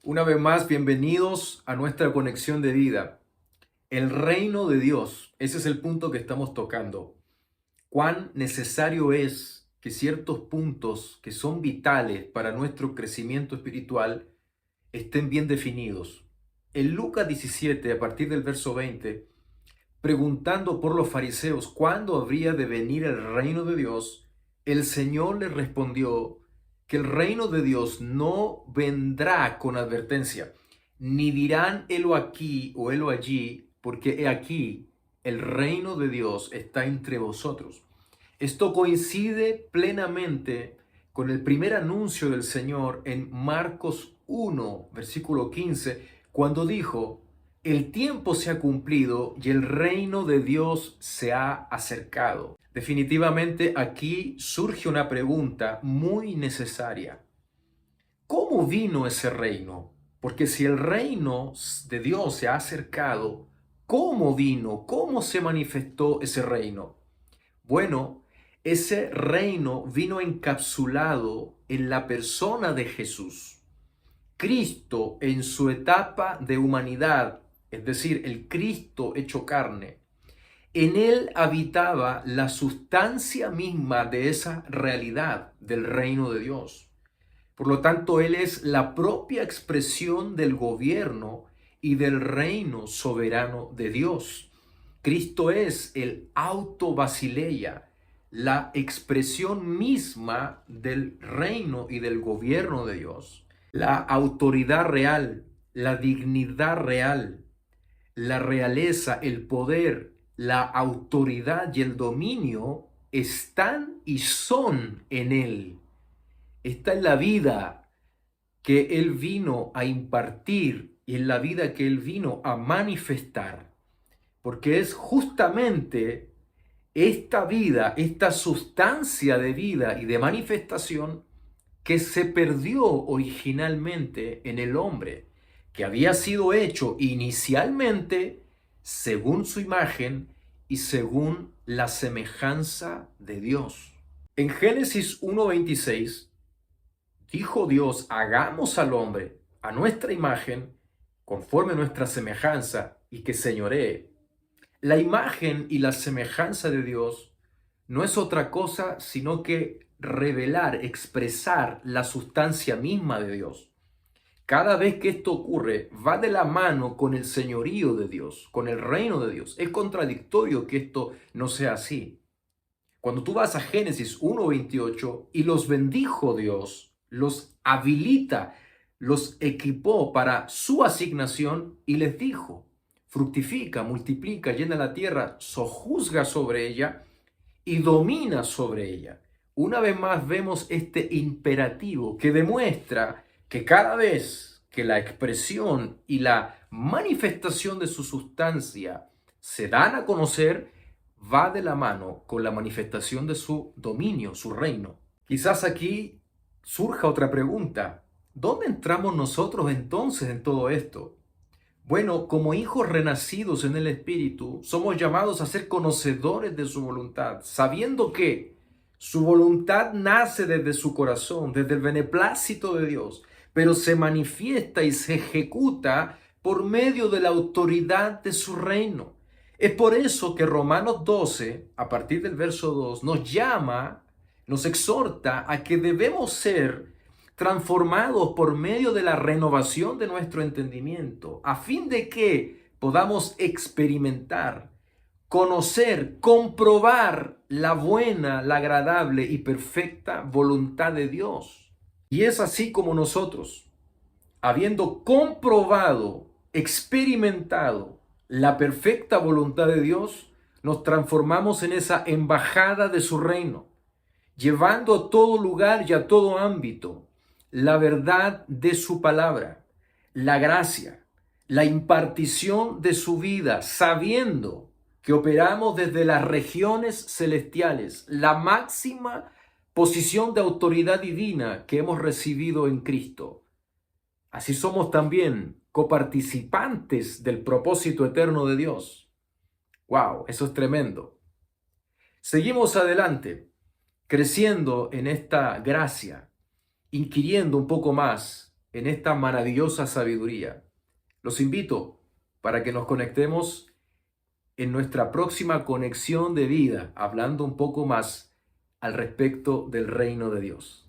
Una vez más, bienvenidos a nuestra conexión de vida. El reino de Dios, ese es el punto que estamos tocando. Cuán necesario es que ciertos puntos que son vitales para nuestro crecimiento espiritual estén bien definidos. En Lucas 17, a partir del verso 20, preguntando por los fariseos cuándo habría de venir el reino de Dios, el Señor les respondió que el reino de Dios no vendrá con advertencia, ni dirán helo aquí o helo allí, porque he aquí, el reino de Dios está entre vosotros. Esto coincide plenamente con el primer anuncio del Señor en Marcos 1, versículo 15, cuando dijo: el tiempo se ha cumplido y el reino de Dios se ha acercado. Definitivamente aquí surge una pregunta muy necesaria. ¿Cómo vino ese reino? Porque si el reino de Dios se ha acercado, ¿cómo vino? ¿Cómo se manifestó ese reino? Bueno, ese reino vino encapsulado en la persona de Jesús. Cristo en su etapa de humanidad, es decir, el Cristo hecho carne, en él habitaba la sustancia misma de esa realidad del reino de Dios. Por lo tanto, él es la propia expresión del gobierno y del reino soberano de Dios. Cristo es el auto basileia, la expresión misma del reino y del gobierno de Dios. La autoridad real, la dignidad real, la realeza, el poder, la autoridad y el dominio están y son en Él. Está en la vida que Él vino a impartir y en la vida que Él vino a manifestar. Porque es justamente esta vida, esta sustancia de vida y de manifestación que se perdió originalmente en el hombre, que había sido hecho inicialmente según su imagen y según la semejanza de Dios. En Génesis 1:26 dijo Dios: hagamos al hombre a nuestra imagen, conforme a nuestra semejanza, y que señoree. La imagen y la semejanza de Dios no es otra cosa sino que revelar, expresar la sustancia misma de Dios. Cada vez que esto ocurre, va de la mano con el señorío de Dios, con el reino de Dios. Es contradictorio que esto no sea así. Cuando tú vas a Génesis 1:28, y los bendijo Dios, los habilita, los equipó para su asignación y les dijo: fructifica, multiplica, llena la tierra, sojuzga sobre ella y domina sobre ella. Una vez más vemos este imperativo que demuestra que cada vez que la expresión y la manifestación de su sustancia se dan a conocer, va de la mano con la manifestación de su dominio, su reino. Quizás aquí surja otra pregunta: ¿dónde entramos nosotros entonces en todo esto? Bueno, como hijos renacidos en el Espíritu, somos llamados a ser conocedores de su voluntad, sabiendo que su voluntad nace desde su corazón, desde el beneplácito de Dios, pero se manifiesta y se ejecuta por medio de la autoridad de su reino. Es por eso que Romanos 12, a partir del verso 2, nos llama, nos exhorta a que debemos ser transformados por medio de la renovación de nuestro entendimiento, a fin de que podamos experimentar, conocer, comprobar la buena, la agradable y perfecta voluntad de Dios. Y es así como nosotros, habiendo comprobado, experimentado la perfecta voluntad de Dios, nos transformamos en esa embajada de su reino, llevando a todo lugar y a todo ámbito la verdad de su palabra, la gracia, la impartición de su vida, sabiendo que operamos desde las regiones celestiales, la máxima posición de autoridad divina que hemos recibido en Cristo. Así somos también coparticipantes del propósito eterno de Dios. ¡Wow! Eso es tremendo. Seguimos adelante, creciendo en esta gracia, inquiriendo un poco más en esta maravillosa sabiduría. Los invito para que nos conectemos en nuestra próxima conexión de vida, hablando un poco más al respecto del reino de Dios.